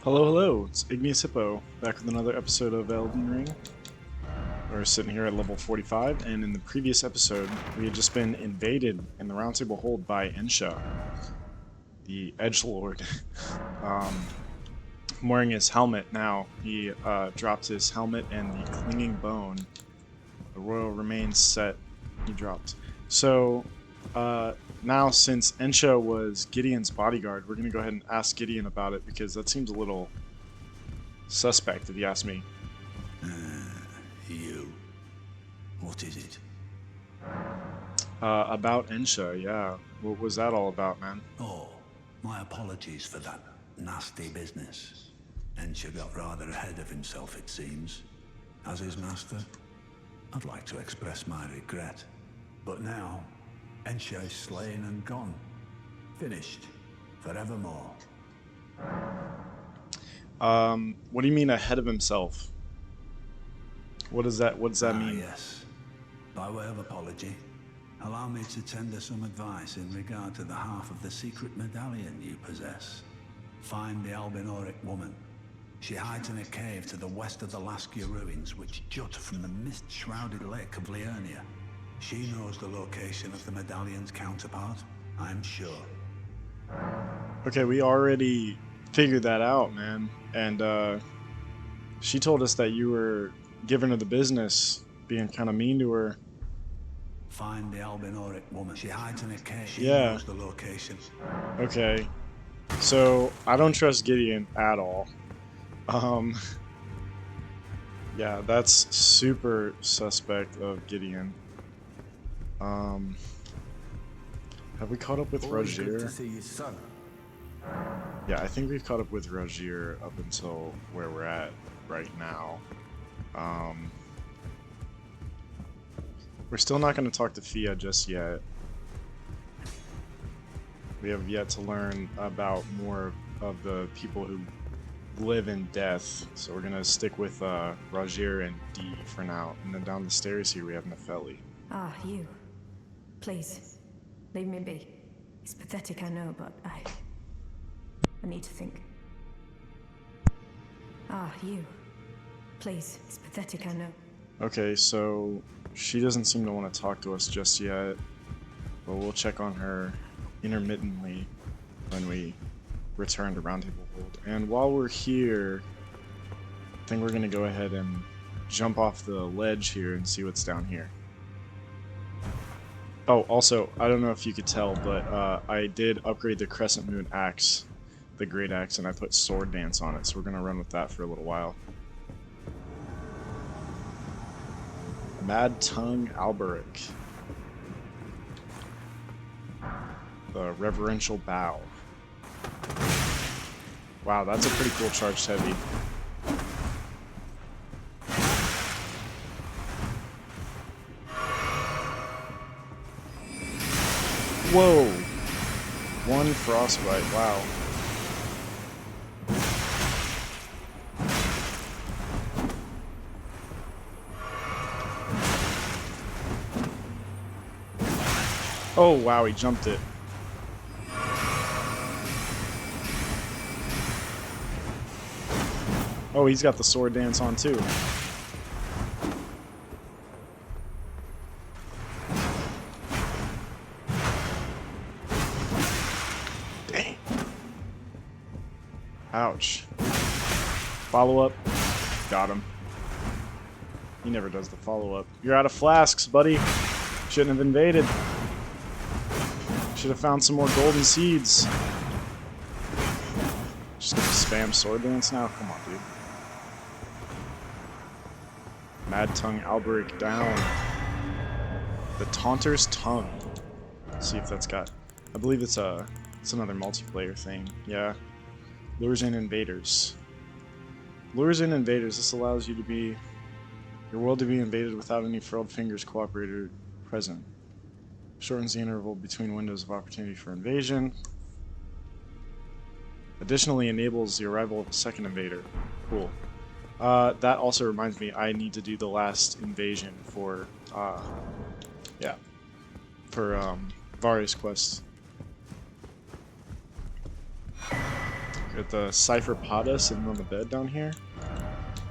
Hello, hello, it's Igneous Hippo, back with another episode of Elden Ring. We're sitting here at level 45, and in the previous episode, we had just been invaded in the Roundtable Hold by Ensha, the Edgelord. um, I'm wearing his helmet now. He dropped his helmet and the clinging bone. The royal remains set, he dropped. So, now since Ensha was Gideon's bodyguard, we're going to go ahead and ask Gideon about it, because that seems a little suspect, if you ask me. You. What is it? About Ensha, yeah. What was that all about, man? Oh, my apologies for that nasty business. Ensha got rather ahead of himself, it seems. As his master, I'd like to express my regret. But now, Ensha is slain and gone. Finished. Forevermore. What do you mean ahead of himself? What does that mean? Yes. By way of apology, allow me to tender some advice in regard to the half of the secret medallion you possess. Find the Albinoric woman. She hides in a cave to the west of the Laskia ruins, which jut from the mist-shrouded lake of Liurnia. She knows the location of the medallion's counterpart, I'm sure. Okay, we already figured that out, man. And she told us that you were giving her the business, being kind of mean to her. Find the Albinoric woman. She hides in a cave. She Yeah. knows the location. Okay. So, I don't trust Gideon at all. Yeah, that's super suspect of Gideon. Have we caught up with Always good to Rajir? see you, son. Yeah, I think we've caught up with Rajir up until where we're at right now. We're still not going to talk to Fia just yet. We have yet to learn about more of the people who live in death, so we're going to stick with Rajir and Dee for now. And then down the stairs here we have Nefeli. Ah, you. Please, leave me be. It's pathetic, I know, but I need to think. Ah, you. Please, it's pathetic, I know. Okay, so she doesn't seem to want to talk to us just yet, but we'll check on her intermittently when we return to Roundtable Hold. And while we're here, I think we're going to go ahead and jump off the ledge here and see what's down here. Oh, also, I don't know if you could tell, but I did upgrade the Crescent Moon Axe, the Great Axe, and I put Sword Dance on it, so we're going to run with that for a little while. Mad Tongue Alberic. The Reverential Bow. Wow, that's a pretty cool charged heavy. Whoa! One frostbite, wow. Oh wow, he jumped it. Oh, he's got the sword dance on too. Dang. Ouch. Follow up. Got him. He never does the follow up. You're out of flasks, buddy. Shouldn't have invaded. Should have found some more golden seeds. Just gonna spam sword dance now? Come on, dude. Mad Tongue Alberic down. The Taunter's Tongue. Let's see if that's got... I believe it's another multiplayer thing. Yeah. Lures in invaders. Lures in invaders. This allows you to be... your world to be invaded without any furled fingers cooperator present. Shortens the interval between windows of opportunity for invasion. Additionally, enables the arrival of a second invader. Cool. That also reminds me, I need to do the last invasion for, Various quests. Got the Cypher Pada sitting on the bed down here.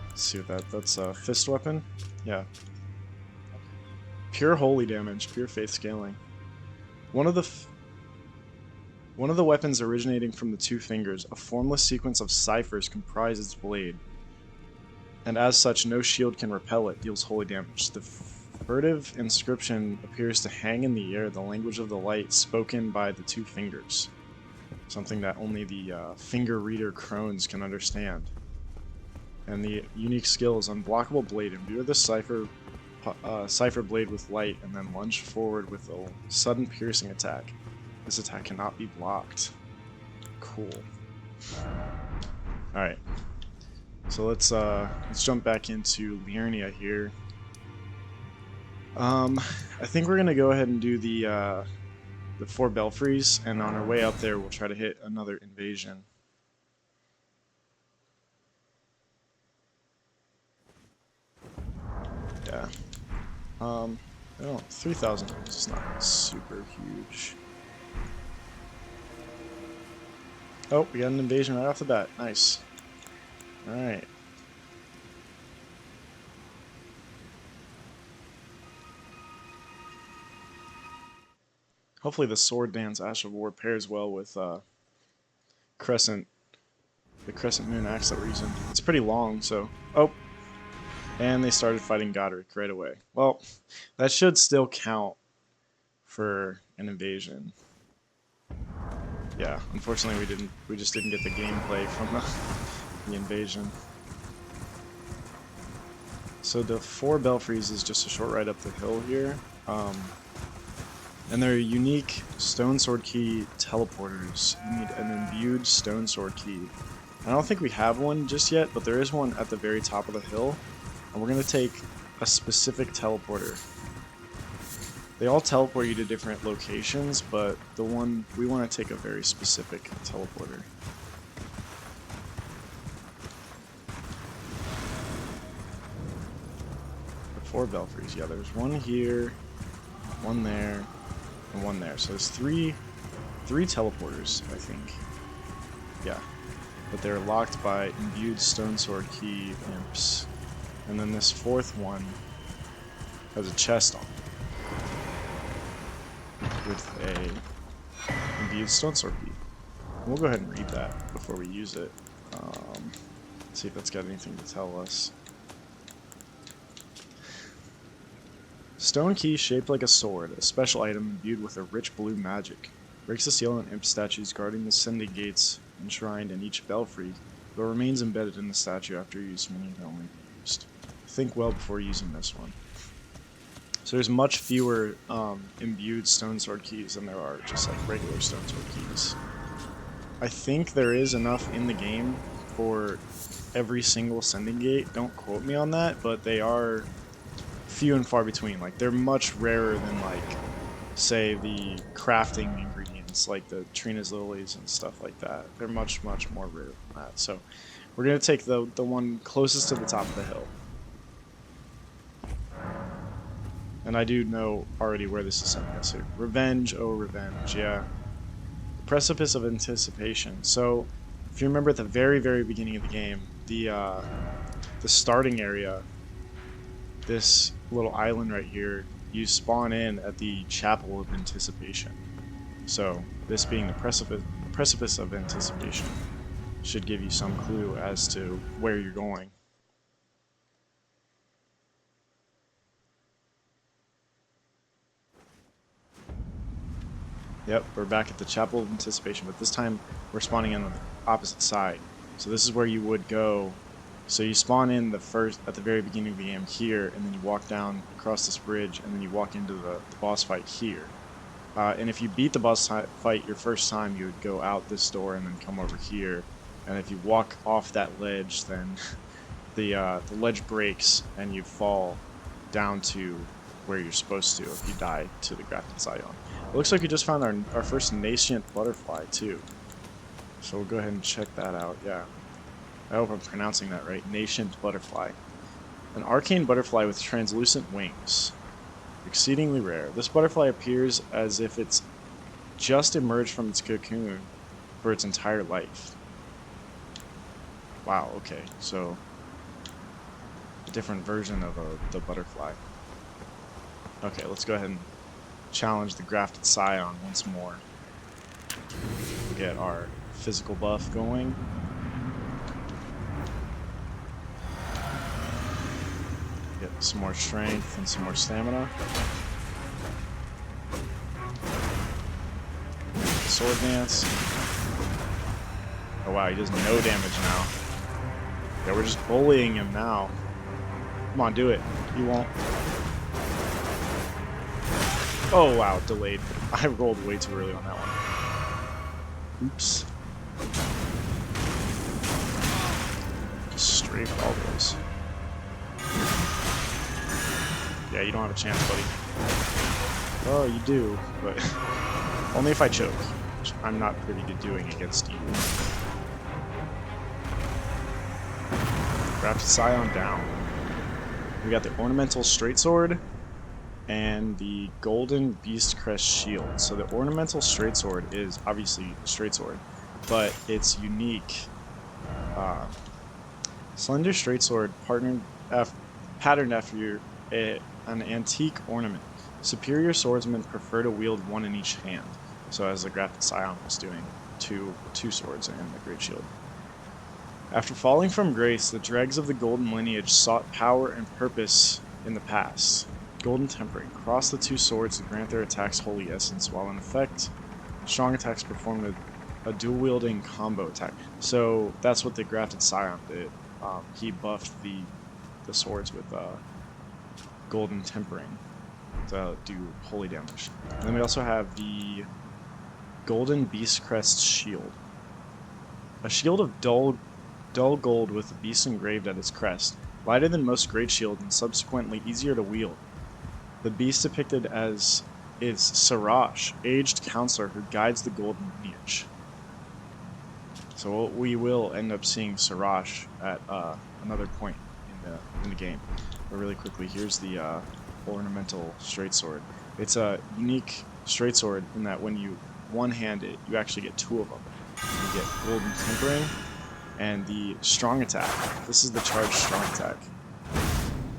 Let's see what that's a fist weapon. Yeah. Pure holy damage, pure faith scaling. One of the weapons originating from the two fingers, a formless sequence of ciphers comprise its blade, and as such, no shield can repel it, deals holy damage. The furtive inscription appears to hang in the air, the language of the light spoken by the two fingers. Something that only the finger reader crones can understand. And the unique skill is Unblockable Blade. Imbue the cipher blade with light and then lunge forward with a sudden piercing attack. This attack cannot be blocked. Cool. Alright. So let's jump back into Liurnia here. I think we're gonna go ahead and do the 4 belfries, and on our way up there we'll try to hit another invasion. Yeah. 3,000 is not super huge. Oh, we got an invasion right off the bat. Nice. Alright. Hopefully the Sword Dance Ash of War pairs well with the Crescent Moon Axe that we're using. It's pretty long, so... Oh! And they started fighting Godric right away. Well, that should still count for an invasion. Yeah, unfortunately we just didn't get the gameplay from the invasion. So the 4 belfries is just a short ride up the hill here. And they're unique stone sword key teleporters. You need an imbued stone sword key. I don't think we have one just yet, but there is one at the very top of the hill. And we're going to take a specific teleporter. They all teleport you to different locations, but the one we want to take a very specific teleporter. The 4 belfries, yeah, there's one here, one there, and one there. So there's three teleporters, I think. Yeah, but they're locked by imbued stone sword key imps. And then this 4th one has a chest on it with a imbued stone sword key. And we'll go ahead and read that before we use it. See if that's got anything to tell us. Stone key shaped like a sword, a special item imbued with a rich blue magic. Breaks the seal on imp statues guarding the sending gates enshrined in each belfry, but remains embedded in the statue after use, meaning it can only be used. Think well before using this one. So there's much fewer imbued stone sword keys than there are just like regular stone sword keys. I think there is enough in the game for every single sending gate. Don't quote me on that, but they are few and far between. Like, they're much rarer than, like, say the crafting ingredients like the Trina's lilies and stuff like that. They're much more rare than that. So we're gonna take the one closest to the top of the hill. And I do know already where this is sending us here. Revenge, oh revenge, yeah. The Precipice of Anticipation. So, if you remember at the very beginning of the game, the starting area, this little island right here, you spawn in at the Chapel of Anticipation. So, this being the Precipice of Anticipation should give you some clue as to where you're going. Yep, we're back at the Chapel of Anticipation, but this time we're spawning in on the opposite side. So this is where you would go. So you spawn in at the very beginning of the game here, and then you walk down across this bridge, and then you walk into the boss fight here. And if you beat the boss fight your first time, you would go out this door and then come over here. And if you walk off that ledge, then the ledge breaks and you fall down to where you're supposed to if you die to the Grafted Scion. It looks like we just found our first nascent butterfly too. So we'll go ahead and check that out, yeah. I hope I'm pronouncing that right. Nascent butterfly. An arcane butterfly with translucent wings. Exceedingly rare. This butterfly appears as if it's just emerged from its cocoon for its entire life. Wow, okay. So, a different version of the butterfly. Okay, let's go ahead and challenge the grafted scion once more. Get our physical buff going. Get some more strength and some more stamina. Sword dance. Oh wow, he does no damage now. Yeah, we're just bullying him now. Come on, do it. He won't. Oh wow, delayed. I rolled way too early on that one. Oops. Just straight all those. Yeah, you don't have a chance, buddy. Oh, you do, but only if I choke, which I'm not privy to doing against you. Grafted Scion down. We got the Ornamental Straight Sword and the Golden Beast Crest Shield. So the Ornamental Straight Sword is obviously a straight sword, but it's unique. Slender Straight Sword patterned after an antique ornament. Superior swordsmen prefer to wield one in each hand. So as the Grafted Scion was doing, two swords and the Great Shield. After falling from grace, the dregs of the Golden lineage sought power and purpose in the past. Golden Tempering. Cross the two swords to grant their attacks holy essence, while in effect, strong attacks perform a dual-wielding combo attack. So that's what the Grafted Scion did. He buffed the swords with Golden Tempering to do holy damage. And then we also have the Golden Beast Crest Shield. A shield of dull gold with the beast engraved at its crest, lighter than most great shields and subsequently easier to wield. The beast depicted as is Sarash, aged counselor who guides the golden lineage. So we will end up seeing Sarash at another point in the game. But really quickly, here's the ornamental straight sword. It's a unique straight sword in that when you one-hand it, you actually get two of them. You get Golden Tempering and the strong attack. This is the charged strong attack.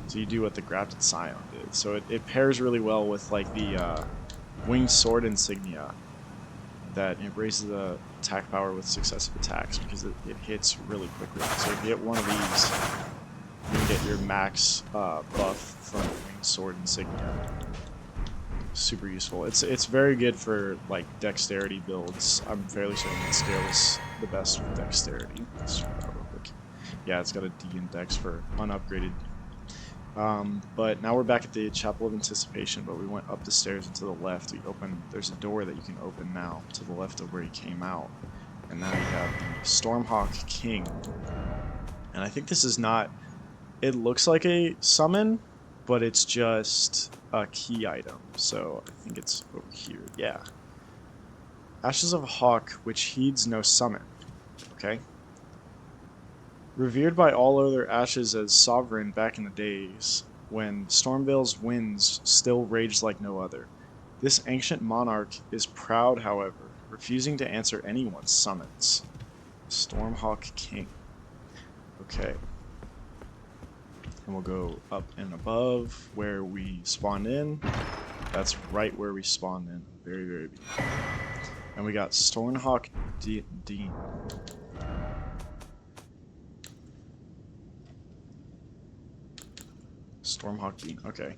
So you do what the Grafted Scion did. So it pairs really well with like the winged sword insignia, that it raises the attack power with successive attacks because it hits really quickly. So if you get one of these, you can get your max buff from the winged sword insignia. Super useful. It's very good for like dexterity builds. I'm fairly certain it scales the best with dexterity. Let's check that out real quick. Yeah, it's got a D in dex for unupgraded. But now we're back at the Chapel of Anticipation, but we went up the stairs and to the left. There's a door that you can open now to the left of where you came out. And now you have the Stormhawk King. And I think this is not, it looks like a summon, but it's just a key item. So I think it's over here. Yeah. Ashes of a Hawk, which heeds no summon. Okay. Revered by all other ashes as sovereign back in the days, when Stormvale's winds still raged like no other. This ancient monarch is proud, however, refusing to answer anyone's summons. Stormhawk King. Okay. And we'll go up and above where we spawned in. That's right where we spawned in. Very, very beginning. And we got Stormhawk Dean. Stormhawk Dean. Okay.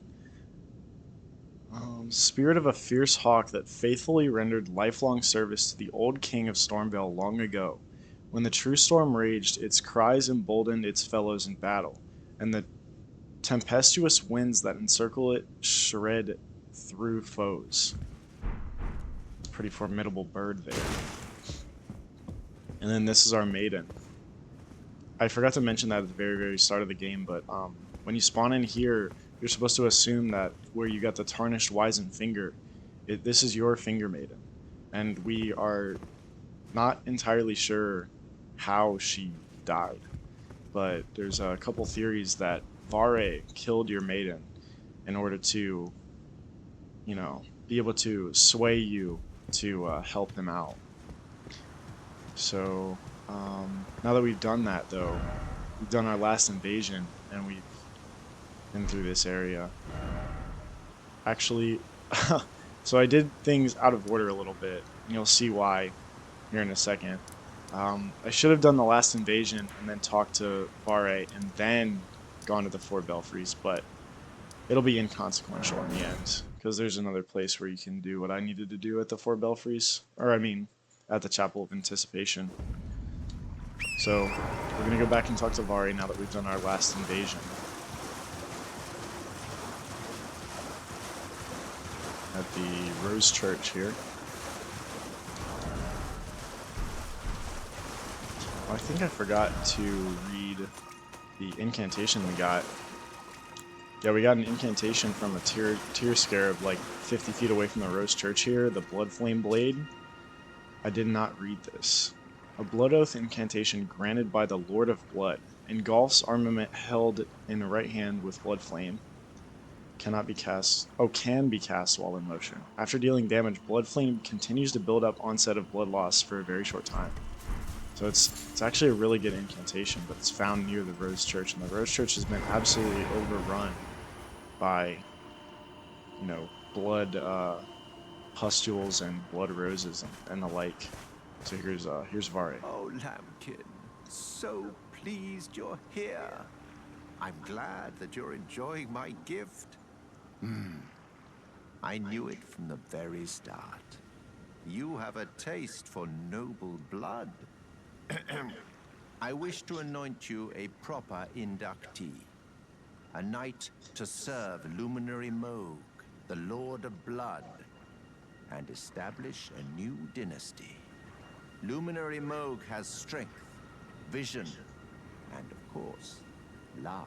Spirit of a fierce hawk that faithfully rendered lifelong service to the old king of Stormvale long ago. When the true storm raged, its cries emboldened its fellows in battle, and the tempestuous winds that encircle it shred through foes. Pretty formidable bird there. And then this is our maiden. I forgot to mention that at the very, very start of the game, but when you spawn in here, you're supposed to assume that where you got the tarnished wizened finger, this is your finger maiden. And we are not entirely sure how she died. But there's a couple theories that Vare killed your maiden in order to, you know, be able to sway you to help him out. So Now that we've done that, though, we've done our last invasion, and we've been through this area. Actually, so I did things out of order a little bit, and you'll see why here in a second. I should have done the last invasion and then talked to Vare and then gone to the four belfries, but it'll be inconsequential in the end because there's another place where you can do what I needed to do at the four belfries, or I mean, at the Chapel of Anticipation. So we're gonna go back and talk to Vare now that we've done our last invasion at the Rose Church here. I think I forgot to read the incantation we got. Yeah, we got an incantation from a tear scarab like 50 feet away from the Rose Church here, the Blood Flame Blade. I did not read this. A Blood Oath incantation granted by the Lord of Blood. Engulfs armament held in the right hand with Blood Flame. Cannot be cast. Oh, can be cast while in motion. After dealing damage, Blood Flame continues to build up onset of blood loss for a very short time. So it's actually a really good incantation, but it's found near the Rose Church, and the Rose Church has been absolutely overrun by, you know, blood pustules and blood roses and the like. So here's Vare. Oh, Lambkin, so pleased you're here. I'm glad that you're enjoying my gift. I knew it from the very start. You have a taste for noble blood. I wish to anoint you a proper inductee, a knight to serve Luminary Moog, the Lord of Blood, and establish a new dynasty. Luminary Moog has strength, vision, and of course, love.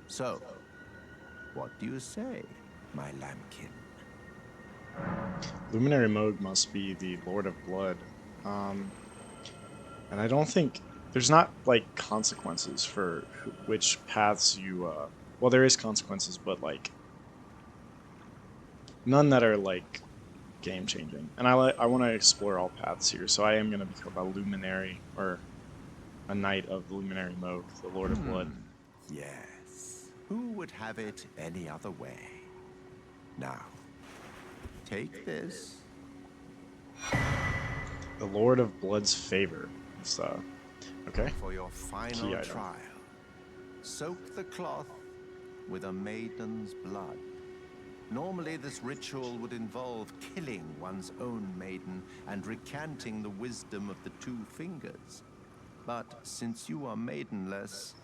So, what do you say, my lambkin? Luminary Moog must be the Lord of Blood. And I don't think there's not like consequences for which paths you well, there is consequences, but like none that are like game changing. And I want to explore all paths here, so I am going to become a luminary or a knight of the Luminary Moog, the Lord of Blood. Yes. Who would have it any other way? Now, take this. The Lord of Blood's favor. It's okay. For your Key final item. trial, soak the cloth with a maiden's blood. Normally, this ritual would involve killing one's own maiden and recanting the wisdom of the two fingers. But since you are maidenless,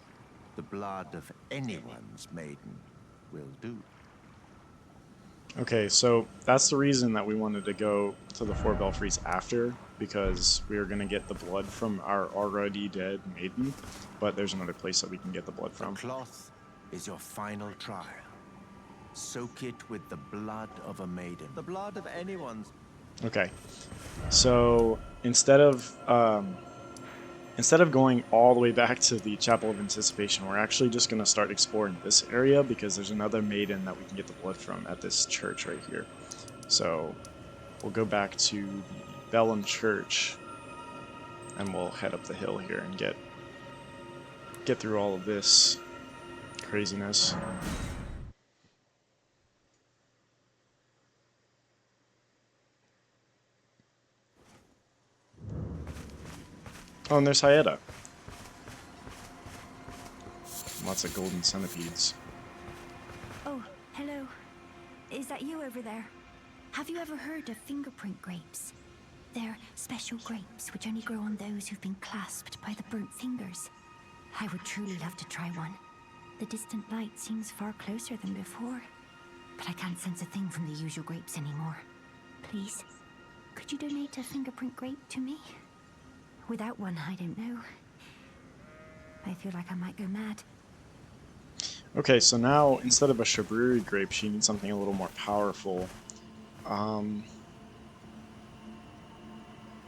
the blood of anyone's maiden will do. Okay, so that's the reason that we wanted to go to the four belfries after, because we were going to get the blood from our already dead maiden, but there's another place that we can get the blood from. The cloth is your final trial. Soak it with the blood of a maiden. The blood of anyone's. Okay, so instead of going all the way back to the Chapel of Anticipation, we're actually just going to start exploring this area because there's another maiden that we can get the blood from at this church right here. So we'll go back to the Bellum Church and we'll head up the hill here and get through all of this craziness. Oh, and there's Hyetta. Lots of golden centipedes. Oh, hello. Is that you over there? Have you ever heard of fingerprint grapes? They're special grapes which only grow on those who've been clasped by the burnt fingers. I would truly love to try one. The distant light seems far closer than before, but I can't sense a thing from the usual grapes anymore. Please, could you donate a fingerprint grape to me? Without one, I don't know. I feel like I might go mad. Okay, so now instead of a Shabriri grape, she needs something a little more powerful.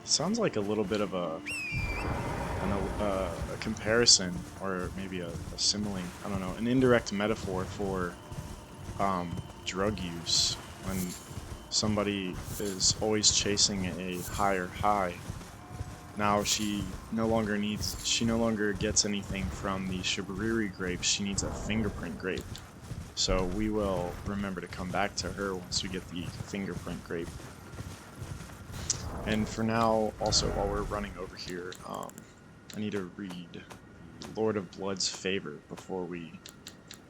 Sounds like a little bit of a comparison, or maybe a simile, I don't know, an indirect metaphor for drug use. When somebody is always chasing a higher high, Now she no longer gets anything from the Shibariri grape. She needs a fingerprint grape. So we will remember to come back to her once we get the fingerprint grape. And for now, also while we're running over here, I need to read Lord of Blood's favor before we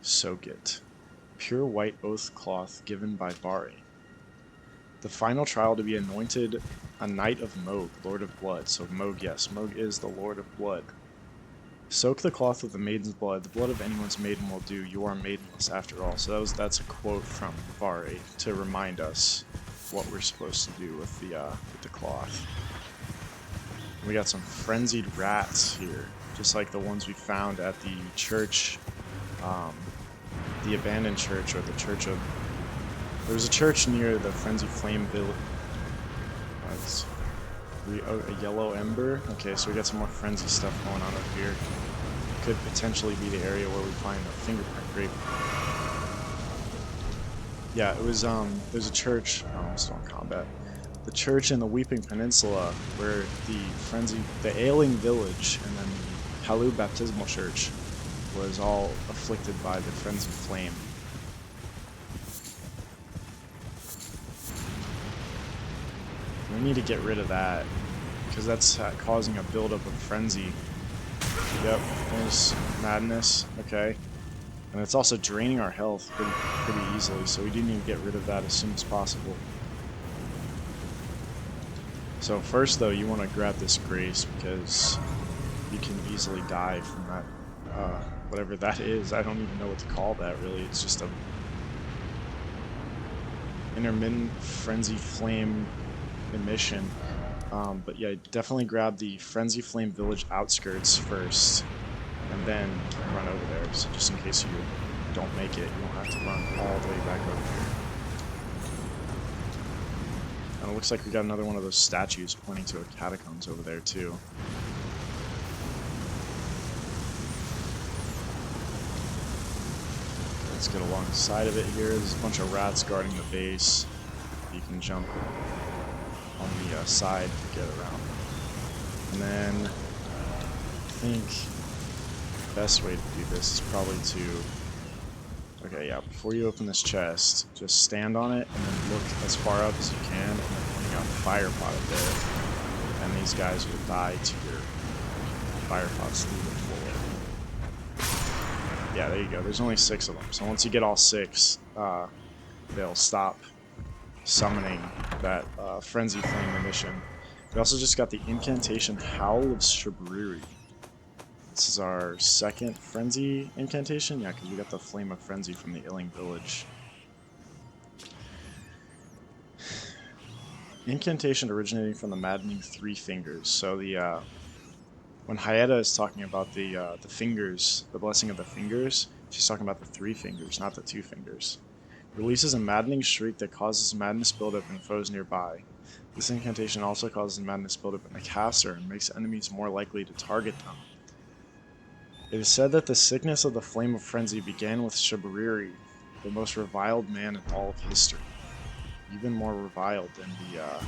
soak it. Pure white oath cloth given by Vari. The final trial to be anointed a knight of Moog, Lord of Blood. So Moog, yes, Moog is the Lord of Blood. Soak the cloth with the maiden's blood. The blood of anyone's maiden will do. You are maidenless after all. So that's a quote from Vari to remind us what we're supposed to do with the cloth. We got some frenzied rats here, just like the ones we found at the church, the abandoned church, or the church of... There was a church near the Frenzied Flame village. A yellow ember. Okay, so we got some more frenzy stuff going on over here. Could potentially be the area where we find the fingerprint grape. Yeah, it was, there's a church, I'm still in combat. The church in the Weeping Peninsula where the Ailing Village and then the Palu Baptismal Church was all afflicted by the Frenzied Flame. We need to get rid of that, because that's causing a buildup of frenzy. Yep, there's madness, okay. And it's also draining our health pretty easily, so we do need to get rid of that as soon as possible. So first though, you want to grab this grace, because you can easily die from that, whatever that is. I don't even know what to call that really, it's just a intermittent frenzy flame emission. But yeah, definitely grab the Frenzy Flame Village outskirts first, and then run over there. So just in case you don't make it, you don't have to run all the way back over here. And it looks like we got another one of those statues pointing to a catacombs over there too. Let's get alongside of it here. There's a bunch of rats guarding the base. You can jump on the side to get around. And then I think the best way to do this is probably to... Okay, yeah, before you open this chest, just stand on it and then look as far up as you can, and then when you got the fire pot up there, and these guys will die to your fire pots through the floor. Yeah, there you go. There's only 6 of them, so once you get all 6, they'll stop summoning that Frenzy Flame emission. We also just got the incantation Howl of Shibariri. This is our second Frenzy incantation. Yeah, because we got the Flame of Frenzy from the Ailing Village. Incantation originating from the maddening 3 fingers. So the when Hayata is talking about the fingers, the blessing of the fingers, she's talking about the 3 fingers, not the 2 fingers. Releases a maddening shriek that causes madness buildup in foes nearby. This incantation also causes madness buildup in the caster and makes enemies more likely to target them. It is said that the sickness of the Flame of Frenzy began with Shibariri, the most reviled man in all of history. Even more reviled than the, well,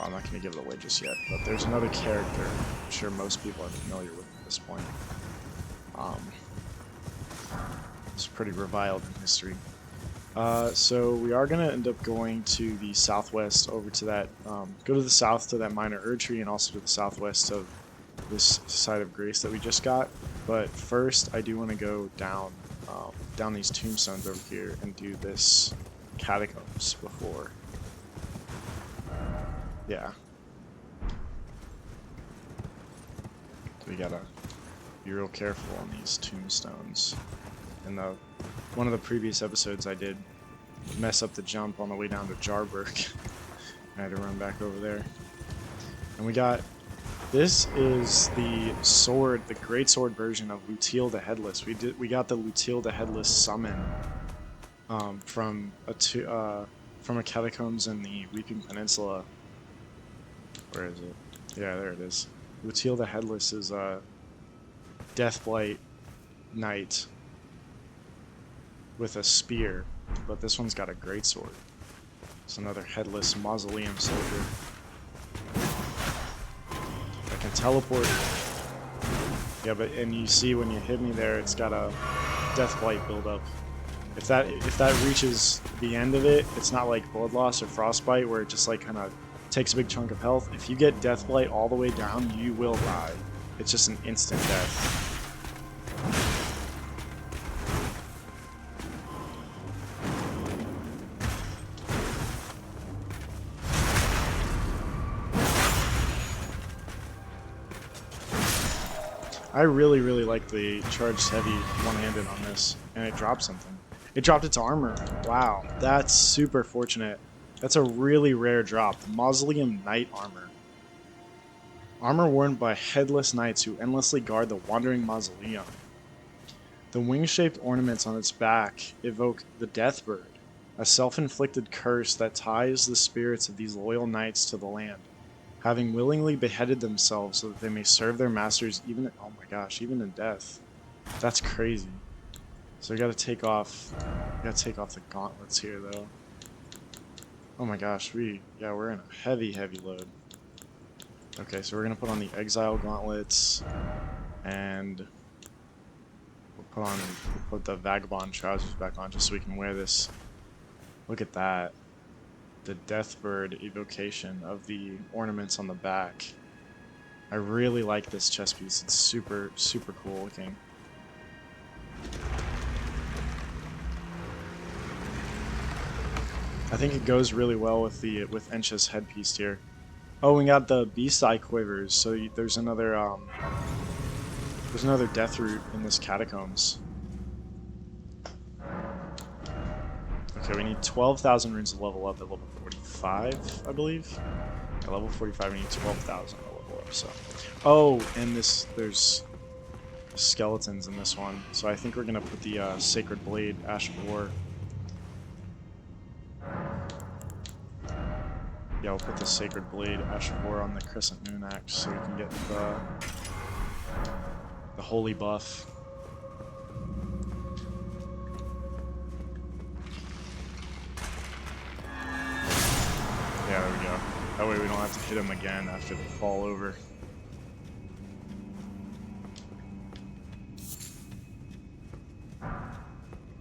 I'm not going to give it away just yet, but there's another character I'm sure most people are familiar with at this point. It's pretty reviled in history. So we are going to end up going to the southwest over to that, go to the south to that minor Erdtree, and also to the southwest of this side of Grace that we just got. But first, I do want to go down, down these tombstones over here and do this catacombs before. Yeah. We gotta be real careful on these tombstones. In one of the previous episodes, I did mess up the jump on the way down to Jarberg. I had to run back over there. And we got... This is the sword, the great sword version of Lutil the Headless. We got the Lutil the Headless summon from a catacombs in the Weeping Peninsula. Where is it? Yeah, there it is. Lutil the Headless is a Deathblight knight with a spear, but this one's got a great sword. It's another headless mausoleum soldier. can teleport. Yeah, but and you see when you hit me there, it's got a death blight buildup. If that reaches the end of it, it's not like blood loss or frostbite where it just like kind of takes a big chunk of health. If you get death blight all the way down, you will die. It's just an instant death. I really, really like the charged heavy one-handed on this, and it dropped something. It dropped its armor. Wow, that's super fortunate. That's a really rare drop. Mausoleum Knight armor. Armor worn by headless knights who endlessly guard the wandering mausoleum. The wing-shaped ornaments on its back evoke the Deathbird, a self-inflicted curse that ties the spirits of these loyal knights to the land, having willingly beheaded themselves so that they may serve their masters even in, oh my gosh, even in death. That's crazy. So we gotta take off the gauntlets here though. Oh my gosh, we're in a heavy load. Okay, so we're gonna put on the exile gauntlets and we'll put the vagabond trousers back on just so we can wear this. Look at that. The Deathbird evocation of the ornaments on the back. I really like this chest piece. It's super, super cool looking. I think it goes really well with Ensha's headpiece here. Oh, we got the beast eye quivers. So there's another death root in this catacombs. Okay, we need 12,000 runes to level up at level 45, I believe. At level 45, we need 12,000 to level up. So, oh, and there's skeletons in this one. So I think we're gonna put the Sacred Blade, Ash of War. Yeah, we'll put the Sacred Blade, Ash of War on the Crescent Moon Axe so we can get the holy buff. Yeah, there we go. That way we don't have to hit them again after they fall over.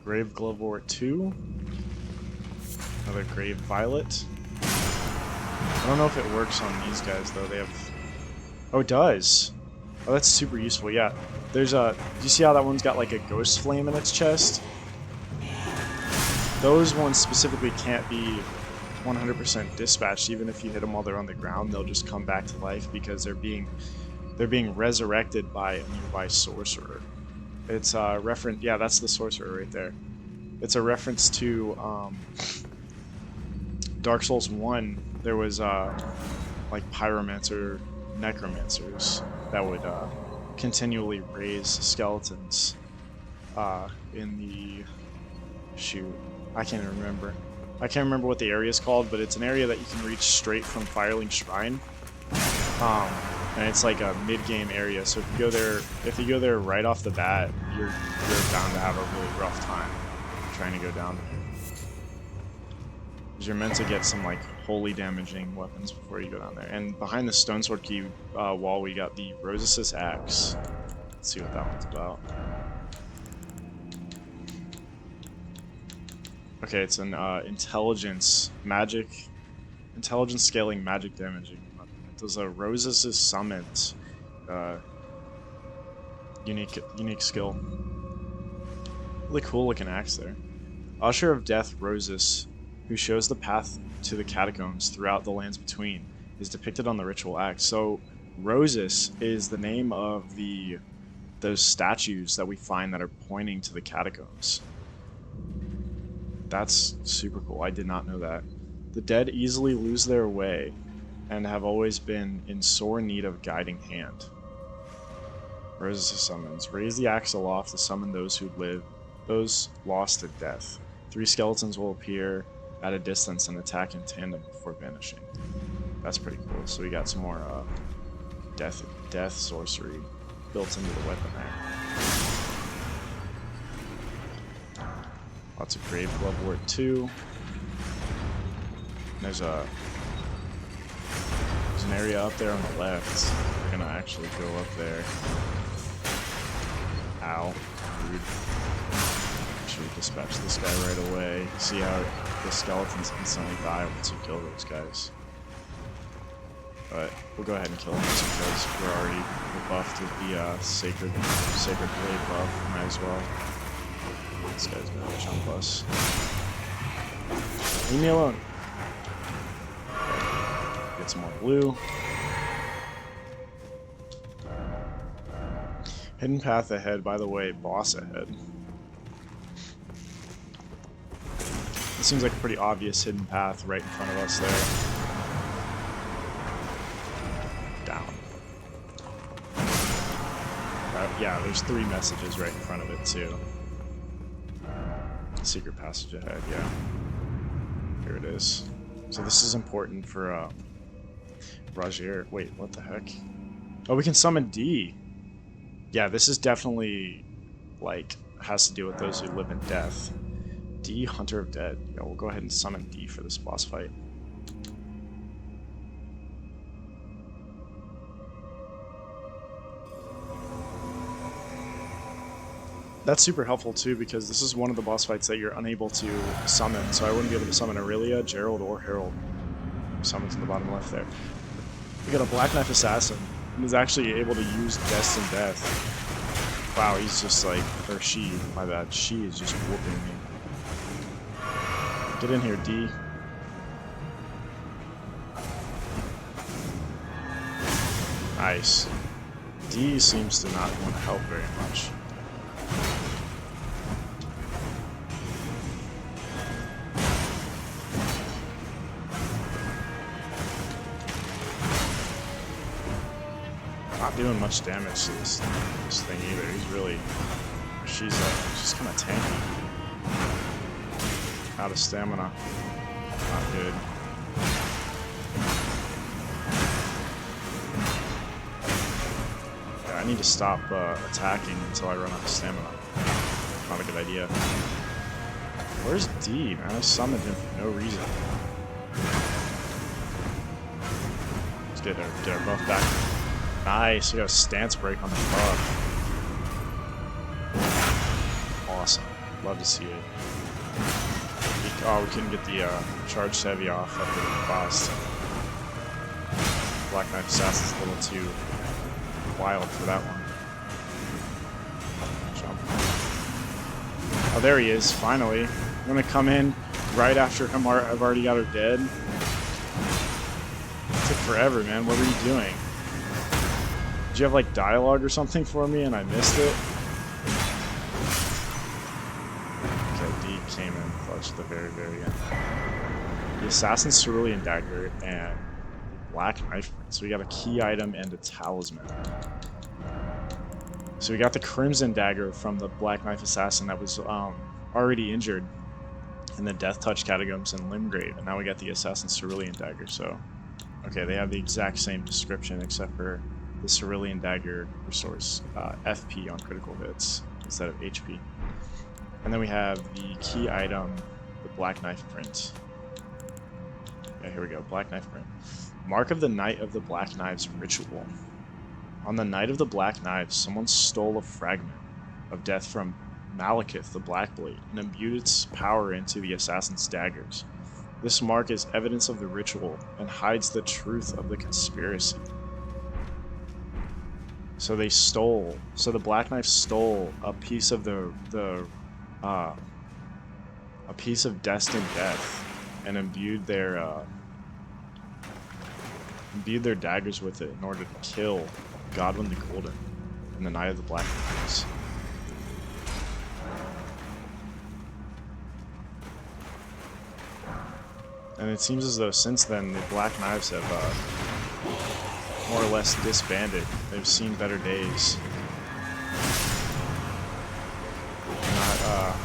Grave Glovewort 2. Another Grave Violet. I don't know if it works on these guys though. They have... Oh, it does. Oh, that's super useful. Yeah. There's a... Do you see how that one's got like a ghost flame in its chest? Those ones specifically can't be 100% dispatched. Even if you hit them while they're on the ground, they'll just come back to life because they're being resurrected by a nearby sorcerer. It's a reference... Yeah, that's the sorcerer right there. It's a reference to Dark Souls 1. There was like pyromancer necromancers that would continually raise skeletons in the... Shoot. I can't even remember. I can't remember what the area is called, but it's an area that you can reach straight from Firelink Shrine. And it's like a mid-game area, so if you go there right off the bat, you're bound to have a really rough time trying to go down there. Because you're meant to get some like holy damaging weapons before you go down there. And behind the Stone Sword Key wall, we got the Rose's Axe. Let's see what that one's about. Okay, it's an intelligence scaling magic damaging. It does a Rose's Summons. Unique skill. Really cool looking axe there. Usher of Death Rosis, who shows the path to the catacombs throughout the lands between, is depicted on the ritual axe. So Rosis is the name of those statues that we find that are pointing to the catacombs. That's super cool. I did not know that. The dead easily lose their way and have always been in sore need of guiding hand. Rose's Summons. Raise the axe aloft to summon those who live, those lost to death. 3 skeletons will appear at a distance and attack in tandem before vanishing. That's pretty cool. So we got some more death sorcery built into the weapon there. Lots of Grave Glovewort 2. There's a There's an area up there on the left. We're gonna actually go up there. Ow. Rude. Should we dispatch this guy right away? See how the skeletons instantly die once you kill those guys. But we'll go ahead and kill him just because we're already buffed with the sacred blade buff. Might as well. This guy's gonna jump us. Leave me alone. Okay. Get some more blue. Hidden path ahead, by the way, boss ahead. It seems like a pretty obvious hidden path right in front of us there. Down. Yeah, there's 3 messages right in front of it, too. Secret passage ahead, yeah. Here it is. So this is important for, Roger. Wait, what the heck? Oh, we can summon D. Yeah, this is definitely, like, has to do with those who live in death. D, Hunter of Dead. Yeah, we'll go ahead and summon D for this boss fight. That's super helpful too, because this is one of the boss fights that you're unable to summon, so I wouldn't be able to summon Aurelia, Gerald, or Harold. Summons in the bottom left there. We got a Black Knife Assassin, and is actually able to use Destined Death. Wow, he's just like, or she, my bad, she is just whooping me. Get in here, D. Nice. D seems to not want to help very much. Not doing much damage to this thing either. He's really, she's kind of tanky. Out of stamina. Not good. Yeah, I need to stop attacking until I run out of stamina. Not a good idea. Where's D, man? I summoned him for no reason. Let's get our buff back. Nice, we got a stance break on the buff. Awesome. Love to see it. Oh, we couldn't get the charged heavy off after the cost. Black Knife Assassin's a little too wild for that one. Jump. Oh, there he is, finally. I'm gonna come in right after I've already got her dead. It took forever, man. What were you doing? Did you have like dialogue or something for me and I missed it? Okay, D came in clutch at the very, very end. The Assassin's Cerulean Dagger and Black Knife. So we got a key item and a talisman. So we got the Crimson Dagger from the Black Knife Assassin that was already injured in the Death Touch Catacombs in Limgrave, and now we got the Assassin's Cerulean Dagger. So, okay, they have the exact same description except for the Cerulean Dagger restores FP on critical hits instead of HP. And then we have the key item, the Black Knife Print. Yeah, here we go, Black Knife Print. Mark of the Night of the Black Knives Ritual. On the Night of the Black Knives, someone stole a fragment of death from Malekith the Black Blade and imbued its power into the Assassin's daggers. This mark is evidence of the ritual and hides the truth of the conspiracy. So they stole. So the Black Knife stole a piece of a piece of destined death and imbued their daggers with it in order to kill Godwin the Golden in the Night of the Black Knives. And it seems as though since then the Black Knives have more or less disbanded. They've seen better days.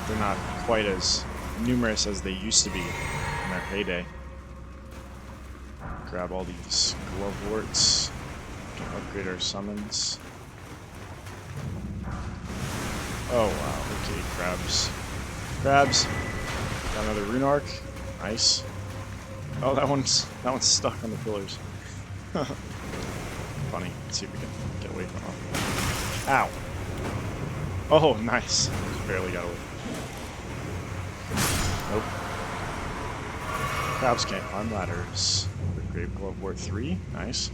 They're not quite as numerous as they used to be in their heyday. Grab all these glove warts. Upgrade our summons. Oh wow, okay, crabs. Crabs. Got another rune arc. Nice. Oh, that one's stuck on the pillars. Funny. Let's see if we can get away from him. Ow! Oh, nice. Just barely got away. Nope. Crabs can't climb ladders. The Grave Glove War 3. Nice.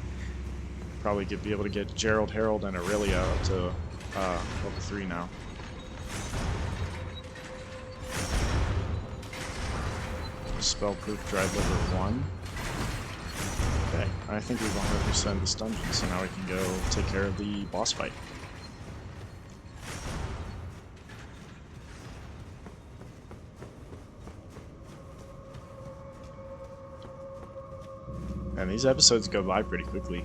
Probably be able to get Gerald, Harold, and Aurelia up to level 3 now. Spell-proof dried liver 1. Okay, I think we've 100% this dungeon, so now we can go take care of the boss fight. And these episodes go by pretty quickly.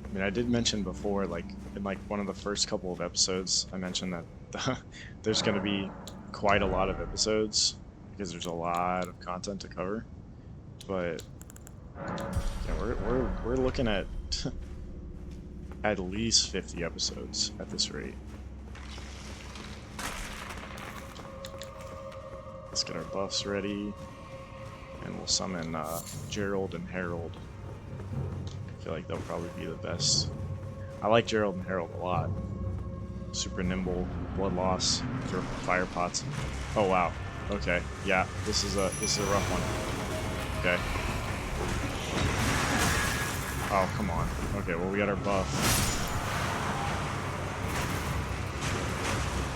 I mean, I did mention before, like, in like one of the first couple of episodes, I mentioned that there's going to be quite a lot of episodes because there's a lot of content to cover. But yeah, we're looking at at least 50 episodes at this rate. Let's get our buffs ready, and we'll summon Gerald and Harold. I feel like they'll probably be the best. I like Gerald and Harold a lot. Super nimble, blood loss, throw fire pots. Oh wow. Okay. Yeah, this is a rough one. Okay. Oh, come on. Okay, well we got our buff.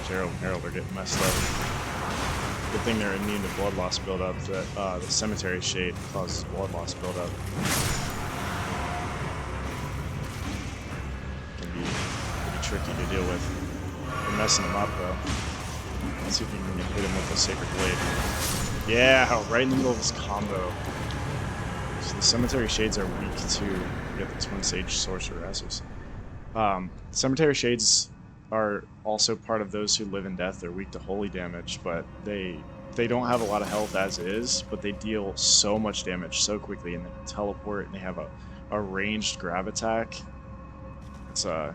Gerald and Harold are getting messed up. Good thing they're immune to blood loss buildup. That the cemetery shade causes blood loss buildup. Can be pretty tricky to deal with. We're messing him up though. Let's see if we can hit him with the Sacred Blade. Yeah, right in the middle of his combo. So the Cemetery Shades are weak too. We got the Twin Sage Sorceresses. Cemetery Shades are also part of those who live in death. They're weak to holy damage, but they don't have a lot of health as is, but they deal so much damage so quickly, and they can teleport, and they have a ranged grab attack. It's a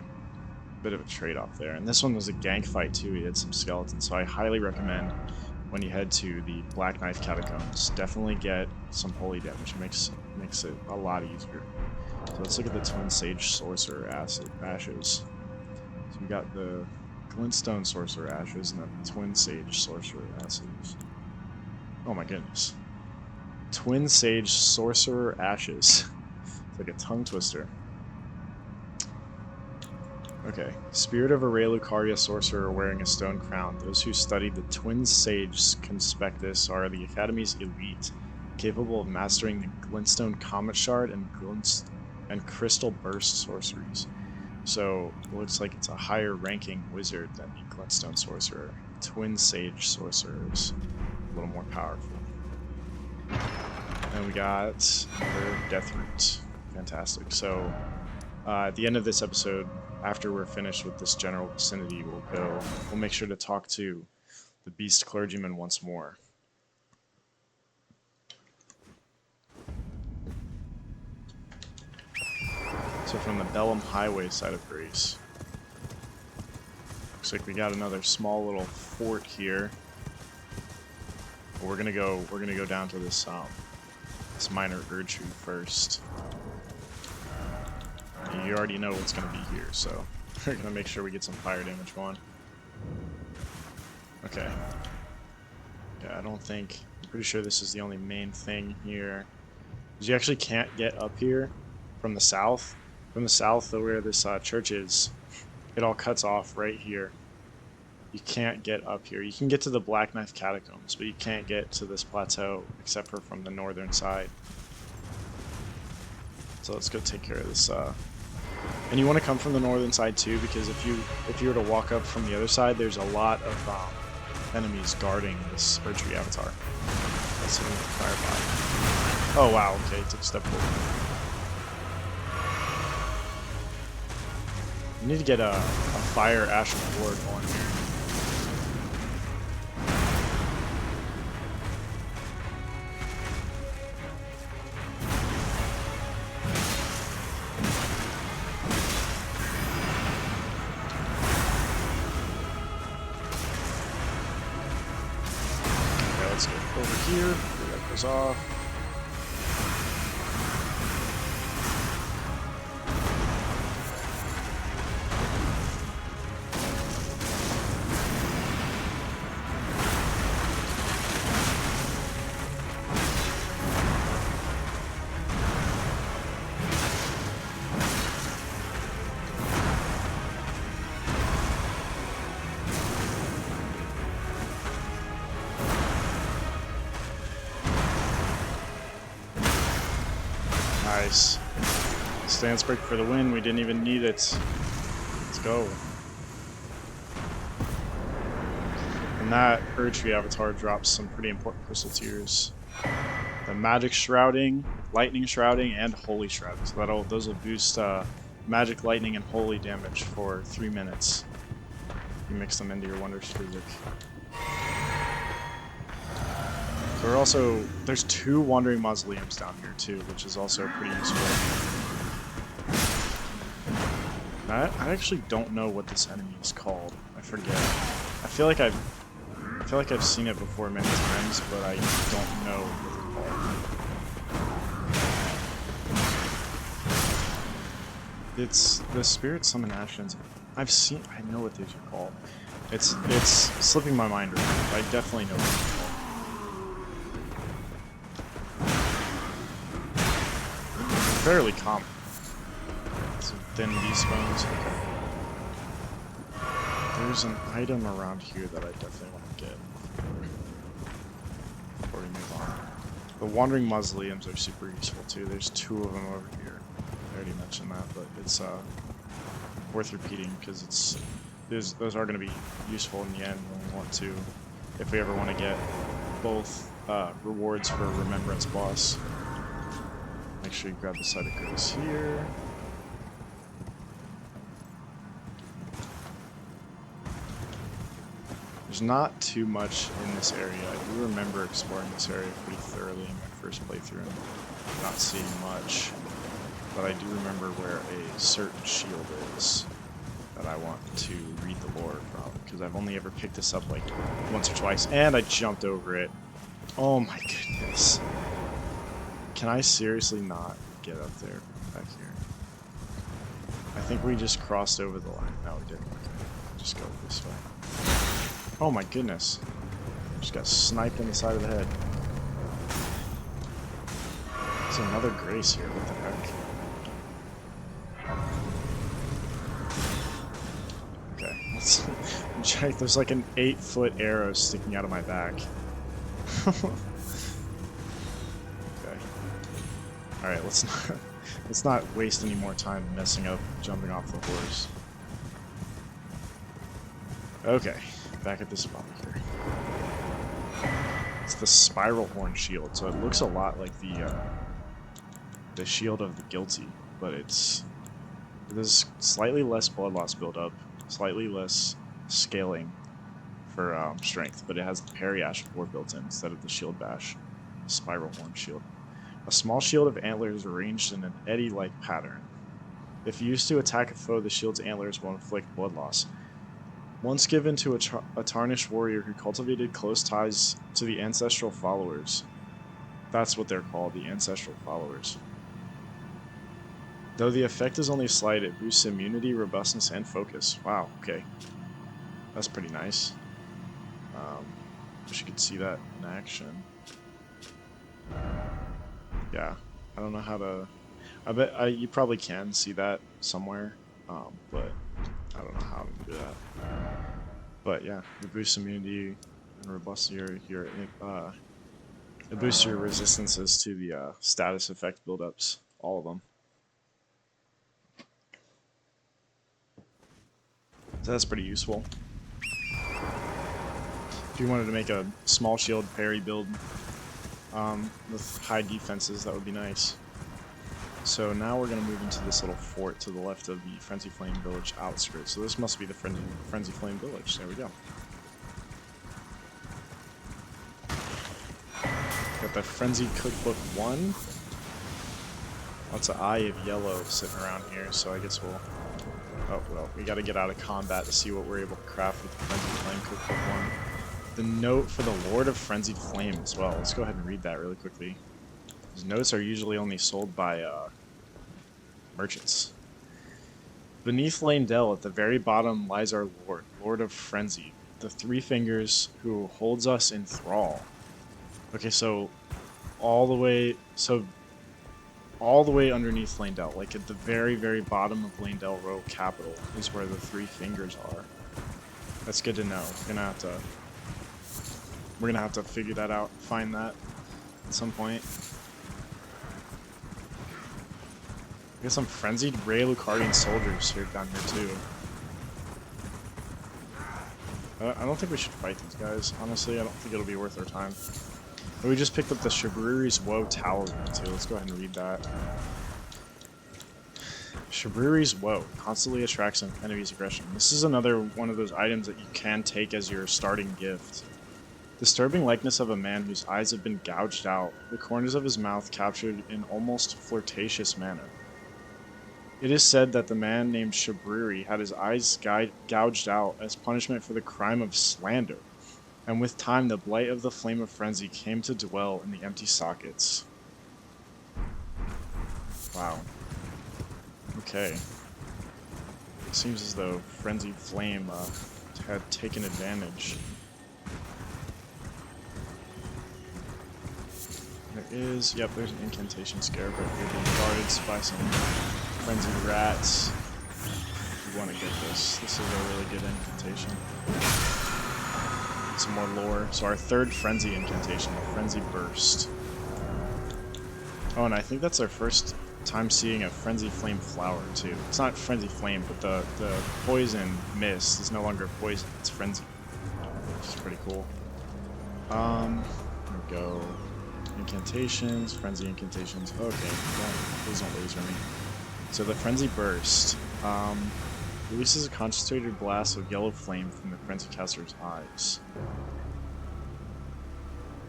bit of a trade-off there. And this one was a gank fight too. He had some skeletons, so I highly recommend when you head to the Black Knife Catacombs, definitely get some holy damage. Makes it a lot easier. So let's look at the Twin Sage Sorcerer Ashes. So we got the Glintstone Sorcerer Ashes and then the Twin Sage Sorcerer Ashes. Oh my goodness. Twin Sage Sorcerer Ashes. It's like a tongue twister. Okay. Spirit of Aurelia Lucaria Sorcerer wearing a stone crown. Those who study the Twin Sage Conspectus are the Academy's elite, capable of mastering the Glintstone Comet Shard and Crystal Burst sorceries. So, it looks like it's a higher ranking wizard than the Glintstone Sorcerer. Twin Sage Sorcerer is a little more powerful. And we got another Death Root. Fantastic. So, at the end of this episode, after we're finished with this general vicinity, we'll make sure to talk to the Beast Clergyman once more. So from the Bellum Highway side of Greece, looks like we got another small little fort here. But we're gonna go down to this minor Erdtree first. You already know what's going to be here, so we're going to make sure we get some fire damage going. Okay. Yeah, I'm pretty sure this is the only main thing here. Because you actually can't get up here from the south. From the south, where this church is, it all cuts off right here. You can't get up here. You can get to the Black Knife Catacombs, but you can't get to this plateau except for from the northern side. So let's go take care of this. And you want to come from the northern side too, because if you were to walk up from the other side, there's a lot of enemies guarding this Erdtree avatar. Let's see with the fireball. Oh wow, okay, took a step forward. You need to get a fire Ashen Ward going. Let's get over here, clear that goes off. Nice. Stance break for the win. We didn't even need it. Let's go. And that Erdtree avatar drops some pretty important crystal tiers. The magic shrouding, lightning shrouding, and holy shrouding. So those will boost magic, lightning, and holy damage for 3 minutes. You mix them into your Wondrous Physic. So we're also, there's 2 Wandering Mausoleums down here too, which is also pretty useful. I actually don't know what this enemy is called. I forget. I feel like I've seen it before many times, but I don't know what it's called. It's the Spirit Summon Ashes. I know what these are called. It's slipping my mind right now, but I definitely know what it's called. Fairly common. So then these bones. Okay. There's an item around here that I definitely want to get before we move on. The Wandering Mausoleums are super useful too. There's 2 of them over here. I already mentioned that, but it's worth repeating because those are going to be useful in the end when we want to, if we ever want to get both rewards for Remembrance Boss. Make sure you grab the Site of Grace here. There's not too much in this area. I do remember exploring this area pretty thoroughly in my first playthrough and not seeing much. But I do remember where a certain shield is that I want to read the lore from, because I've only ever picked this up like once or twice, and I jumped over it. Oh my goodness. Can I seriously not get up there back here? I think we just crossed over the line. No, we didn't. Okay. Just go this way. Oh my goodness. Just got sniped in the side of the head. There's another Grace here. What the heck? Okay, let's check. There's like an 8-foot arrow sticking out of my back. Okay. Alright, let's not waste any more time messing up jumping off the horse. Okay, back at this spot here. It's the Spiral Horn Shield, so it looks a lot like the Shield of the Guilty, but there's slightly less blood loss buildup, slightly less scaling for strength, but it has the Parry Ash of War built in instead of the Shield Bash. Spiral Horn Shield. A small shield of antlers arranged in an eddy-like pattern. If used to attack a foe, the shield's antlers will inflict blood loss. Once given to a tarnished warrior who cultivated close ties to the ancestral followers. That's what they're called, the ancestral followers. Though the effect is only slight, it boosts immunity, robustness, and focus. Wow, okay. That's pretty nice. Wish you could see that in action. Yeah, I don't know how to... I bet you probably can see that somewhere, but I don't know how to do that. But yeah, it boosts immunity and robustness. It boosts your resistances to the status effect buildups, all of them. So that's pretty useful. If you wanted to make a small shield parry build with high defenses, that would be nice. So now we're going to move into this little fort to the left of the Frenzy Flame Village outskirts. So this must be the Frenzy Flame Village. There we go. Got the Frenzy Cookbook 1. Lots of Eye of Yellow sitting around here, so I guess we'll... Oh, well, we got to get out of combat to see what we're able to craft with the Frenzy Flame Cookbook 1. The note for the Lord of Frenzied Flame as well. Let's go ahead and read that really quickly. These notes are usually only sold by merchants. Beneath Lane-Dell, at the very bottom, lies our Lord, Lord of Frenzy, the three fingers who holds us in thrall. Okay, so all the way underneath Lane-Dell, like at the very, very bottom of Lane-Dell Row Capital, is where the three fingers are. That's good to know. We're gonna have to figure that out, find that at some point. Got some frenzied Ray Lucardian soldiers here down here too. I don't think we should fight these guys. Honestly, I don't think it'll be worth our time. But we just picked up the Shabriri's Woe Tower too. Let's go ahead and read that. Shabriri's Woe constantly attracts an enemy's aggression. This is another one of those items that you can take as your starting gift. Disturbing likeness of a man whose eyes have been gouged out, the corners of his mouth captured in almost flirtatious manner. It is said that the man named Shabriri had his eyes gouged out as punishment for the crime of slander, and with time the blight of the flame of frenzy came to dwell in the empty sockets. Wow. Okay. It seems as though Frenzied Flame had taken advantage. There is, yep, there's an incantation scare, but we're being guarded by some frenzied rats. We want to get this. This is a really good incantation. Some more lore. So our third frenzy incantation, the Frenzy Burst. Oh, and I think that's our first time seeing a Frenzy Flame flower too. It's not Frenzy Flame, but the poison mist is no longer poison, it's frenzy. Which is pretty cool. There we go. Incantations, frenzy incantations. Okay, please don't laser me. So the Frenzy Burst releases a concentrated blast of yellow flame from the Frenzy Caster's eyes.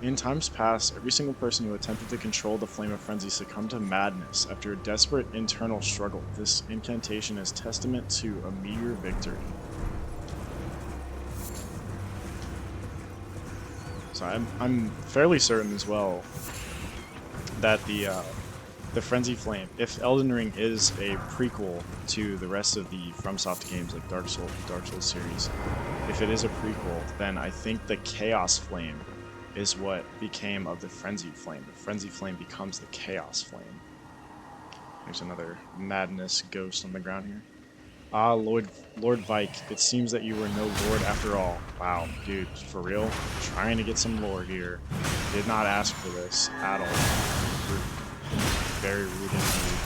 In times past, every single person who attempted to control the Flame of Frenzy succumbed to madness after a desperate internal struggle. This incantation is testament to a meteor victory. So I'm fairly certain as well that the Frenzy Flame, if Elden Ring is a prequel to the rest of the FromSoft games like Dark Souls series, if it is a prequel, then I think the Chaos Flame is what became of the Frenzied Flame. The Frenzied Flame becomes the Chaos Flame. There's another madness ghost on the ground here. Ah, Lord Vike, it seems that you were no lord after all. Wow, dude, for real? Trying to get some lore here. Did not ask for this at all. Rude. Very rude indeed.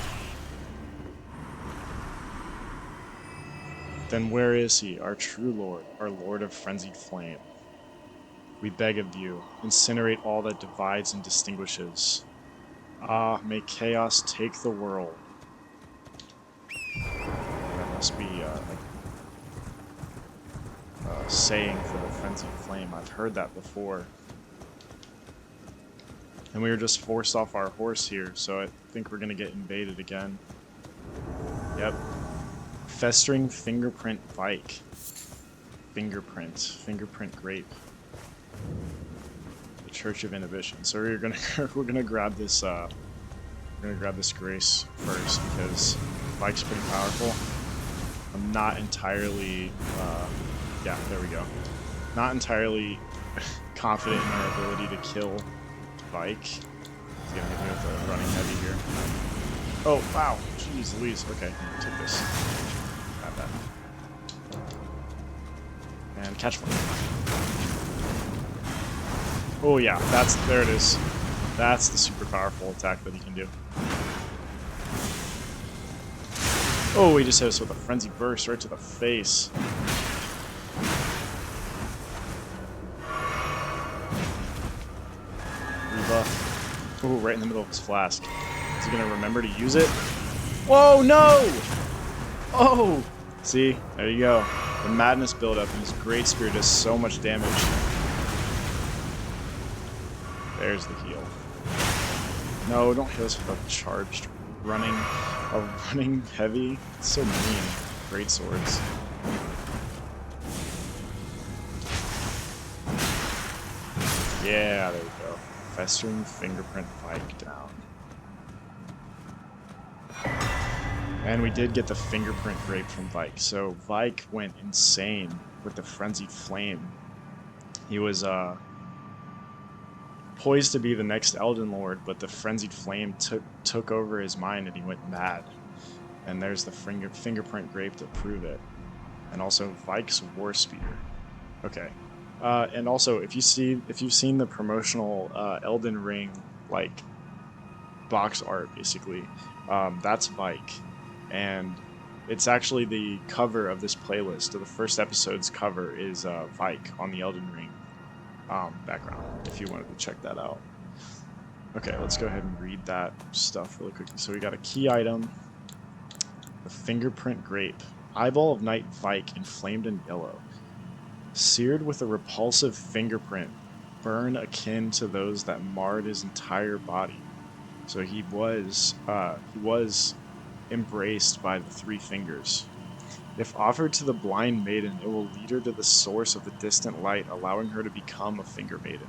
Then where is he, our true lord, our lord of frenzied flame? We beg of you, incinerate all that divides and distinguishes. Ah, may chaos take the world. That must be a saying for the frenzied flame. I've heard that before. And we were just forced off our horse here, so I think we're gonna get invaded again. Yep. Festering Fingerprint Bike. Fingerprint Grape. The Church of Inhibition. So we're gonna grab this Grace first because Bike's pretty powerful. I'm not entirely yeah, there we go. Not entirely confident in our ability to kill Bike. He's gonna hit me with a running heavy here. Oh wow, jeez Louise. Okay, take this. Not bad. And catch one. Oh yeah, there it is. That's the super powerful attack that he can do. Oh, he just hit us with a frenzy burst right to the face. Rebuff. Oh, right in the middle of his flask. Is he gonna remember to use it? Whoa, no! Oh! See, there you go. The madness buildup and his great spear does so much damage. There's the heal. No, don't hit us with a charged running heavy. It's so mean. Great swords. Yeah, there we go. Festering Fingerprint Vike down. And we did get the Fingerprint Grape from Vike. So Vike went insane with the Frenzied Flame. He was poised to be the next Elden Lord, but the Frenzied Flame took over his mind and he went mad. And there's the Fingerprint Grape to prove it. And also Vike's War Spear. Okay. And also, if you've seen the promotional Elden Ring, like, box art, basically. That's Vike, and it's actually the cover of this playlist. Of the first episode's cover is Vike on the Elden Ring background, if you wanted to check that out. Okay, let's go ahead and read that stuff really quickly. So we got a key item, the fingerprint grape, eyeball of night Vike inflamed and yellow, seared with a repulsive fingerprint, burn akin to those that marred his entire body. So he was embraced by the three fingers. If offered to the blind maiden, it will lead her to the source of the distant light, allowing her to become a finger maiden.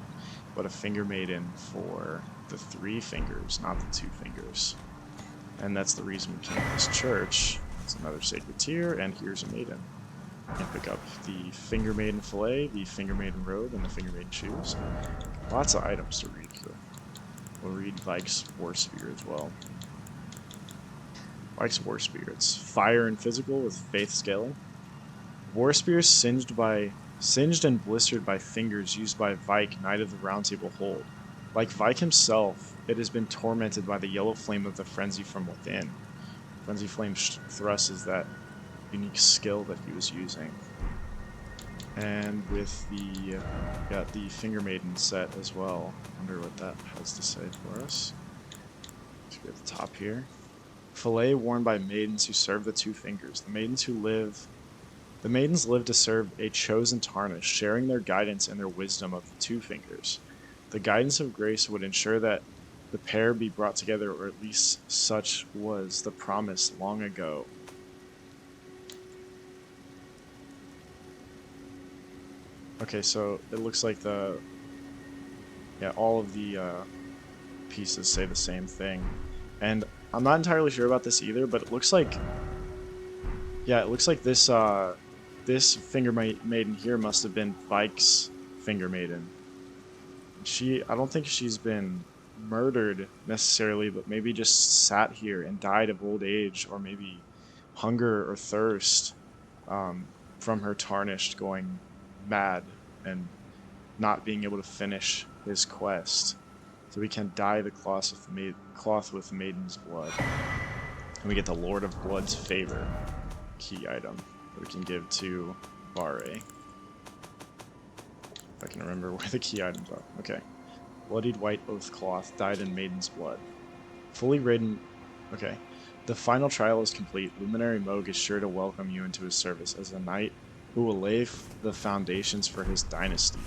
But a finger maiden for the three fingers, not the two fingers. And that's the reason we came to this church. It's another sacred tier, and here's a maiden. You can pick up the finger maiden fillet, the finger maiden robe, and the finger maiden shoes. Lots of items to read here. We'll read Vike's War Spear as well. Vike's War Spear. It's fire and physical with faith scaling. War Spear singed and blistered by fingers used by Vike, Knight of the Round Table hold. Like Vike himself, it has been tormented by the yellow flame of the frenzy from within. Frenzy Flame Thrust is that unique skill that he was using. And with the got the Finger Maiden set as well. Wonder what that has to say for us. Let's go at the top here. Fillet worn by maidens who serve the two fingers. The maidens live to serve a chosen tarnish, sharing their guidance and their wisdom of the two fingers. The guidance of grace would ensure that the pair be brought together, or at least such was the promise long ago. Okay, so it looks like all of the pieces say the same thing. And I'm not entirely sure about this either, but it looks like this this finger maiden here must have been Vike's finger maiden. I don't think she's been murdered necessarily, but maybe just sat here and died of old age, or maybe hunger or thirst from her tarnished going mad and not being able to finish his quest. So we can dye the cloth with maiden's blood. And we get the Lord of Blood's favor key item that we can give to Vare. If I can remember where the key items are. Okay. Bloodied white oath cloth dyed in maiden's blood. Fully ridden. Okay. The final trial is complete. Luminary Moog is sure to welcome you into his service as a knight who will lay the foundations for his dynasty.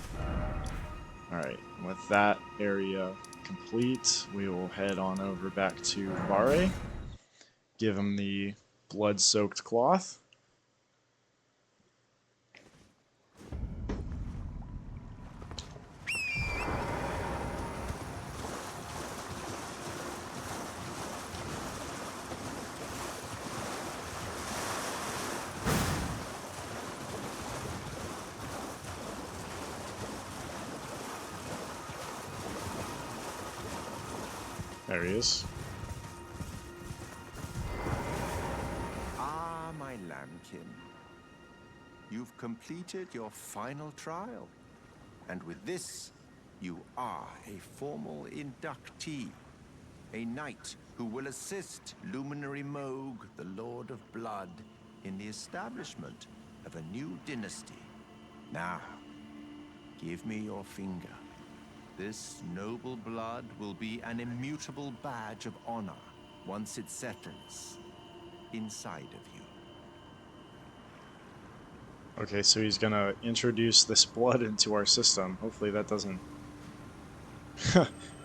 Alright, with that area complete, we will head on over back to Vare. Give him the blood-soaked cloth. There he is. Ah, my lambkin. You've completed your final trial. And with this, you are a formal inductee. A knight who will assist Luminary Moog, the Lord of Blood, in the establishment of a new dynasty. Now, give me your finger. This noble blood will be an immutable badge of honor once it settles inside of you. Okay, so he's gonna introduce this blood into our system. Hopefully that doesn't...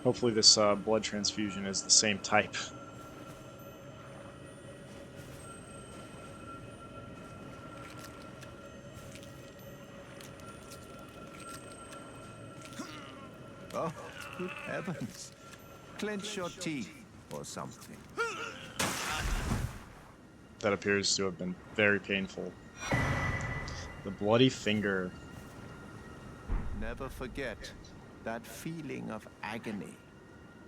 Hopefully this blood transfusion is the same type. Oh, good heavens. Clench your teeth or something. That appears to have been very painful. The bloody finger. Never forget that feeling of agony,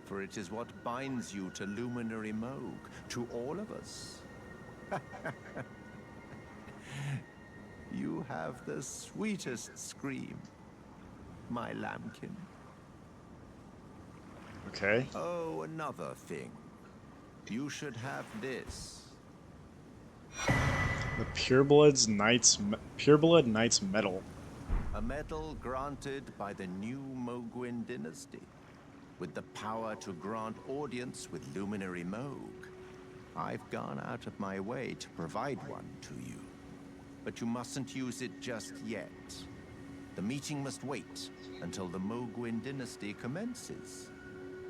for it is what binds you to Luminary Moog, to all of us. You have the sweetest scream, my lambkin. Okay. Oh, another thing. You should have this. The Pureblood Knight's Medal. A medal granted by the new Mogwin dynasty, with the power to grant audience with Luminary Moog. I've gone out of my way to provide one to you. But you mustn't use it just yet. The meeting must wait until the Mogwin dynasty commences.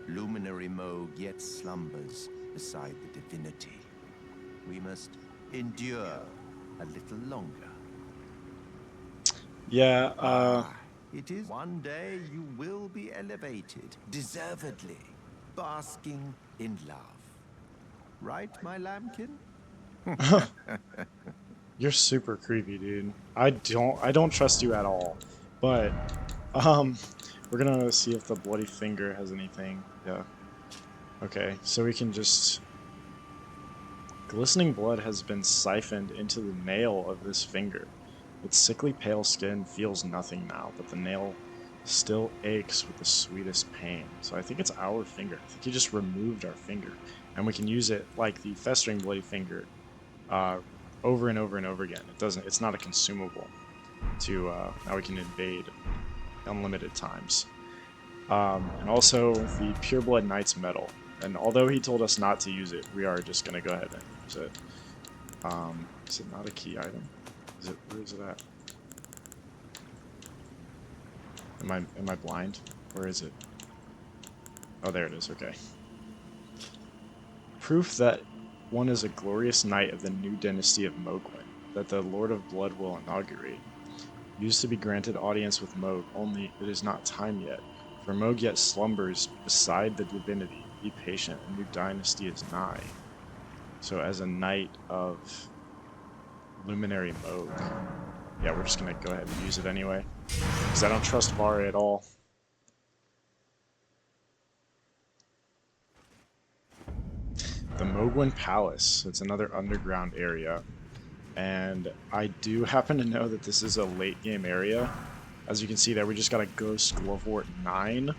Luminary Moog yet slumbers beside the divinity. We must endure a little longer. Yeah, It is one day you will be elevated, deservedly, basking in love. Right, my lambkin? you're super creepy, dude. I don't trust you at all. But um we're gonna see if the bloody finger has anything. Yeah. Okay, so we can just glistening blood has been siphoned into the nail of this finger. Its sickly pale skin feels nothing now, but the nail still aches with the sweetest pain. So I think it's our finger. I think he just removed our finger. And we can use it like the festering bloody finger uh, over and over and over again. It's not a consumable to, now we can invade unlimited times. And also the Pureblood Knight's Medal. And although he told us not to use it, we are just going to go ahead and use it. Is it not a key item? Where is it at? Am I blind? Where is it? Oh, there it is. Okay. Proof that one is a glorious knight of the new dynasty of Mogwin, that the Lord of Blood will inaugurate. Used to be granted audience with Moog, only it is not time yet, for Moog yet slumbers beside the divinity. Be patient, a new dynasty is nigh. So as a knight of Luminary Moog, yeah, we're just gonna go ahead and use it anyway, because I don't trust Vara at all. The Mogwin Palace, it's another underground area, and I do happen to know that this is a late game area. As you can see there, we just got a Ghost Glovewort 9.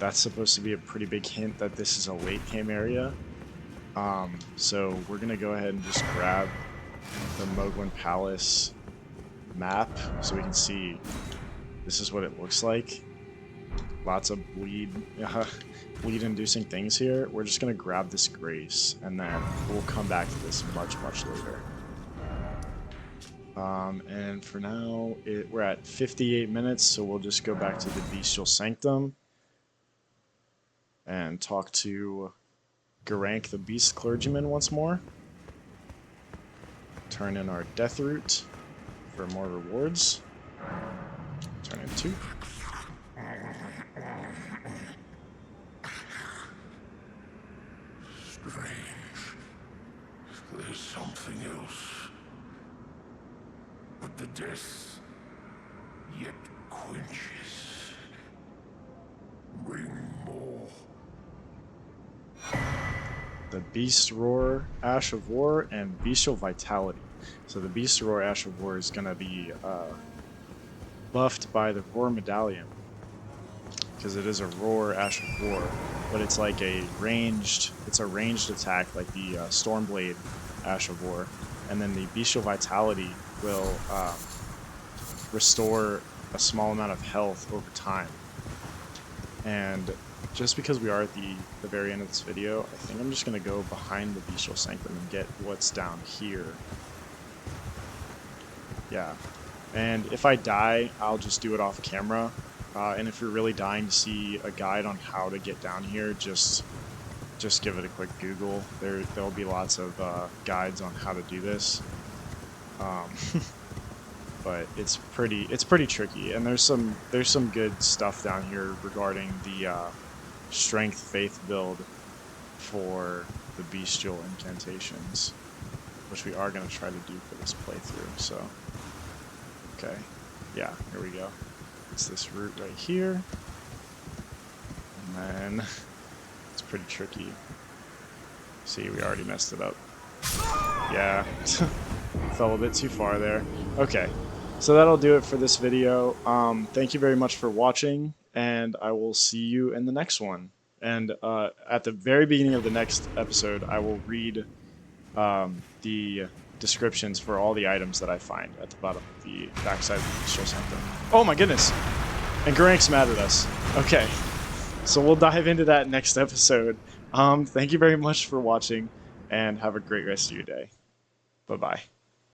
That's supposed to be a pretty big hint that this is a late game area. So we're gonna go ahead and just grab the Mogwin Palace map so we can see this is what it looks like. Lots of bleed-inducing things here. We're just gonna grab this Grace, and then we'll come back to this much later. And for now, we're at 58 minutes, so we'll just go back to the Bestial Sanctum and talk to Garank the Beast Clergyman once more. Turn in our Death Root for more rewards. Turn in 2. Strange. There's something else. But the death yet quenches. Bring more. The Beast Roar, Ash of War, and Bestial Vitality. So the Beast Roar, Ash of War is going to be buffed by the Roar Medallion, because it is a Roar Ash of War, but it's like a ranged attack like the Stormblade Ash of War, and then the Bestial Vitality will restore a small amount of health over time. And just because we are at the very end of this video, I think I'm just going to go behind the Bestial Sanctum and get what's down here. Yeah. And if I die, I'll just do it off camera. And if you're really dying to see a guide on how to get down here, just give it a quick Google. There'll be lots of guides on how to do this. But it's pretty tricky, and there's some good stuff down here regarding the strength faith build for the bestial incantations, which we are going to try to do for this playthrough. So okay, yeah, here we go. It's this route right here, and then it's pretty tricky. See, we already messed it up. Yeah. Fell a bit too far there. Okay, so that'll do it for this video. Thank you very much for watching, and I will see you in the next one. And at the very beginning of the next episode, I will read the descriptions for all the items that I find at the bottom of the backside of the Stress Hunter. Oh my goodness! And Gerank's mad at us. Okay, so we'll dive into that next episode. Thank you very much for watching, and have a great rest of your day. Bye-bye.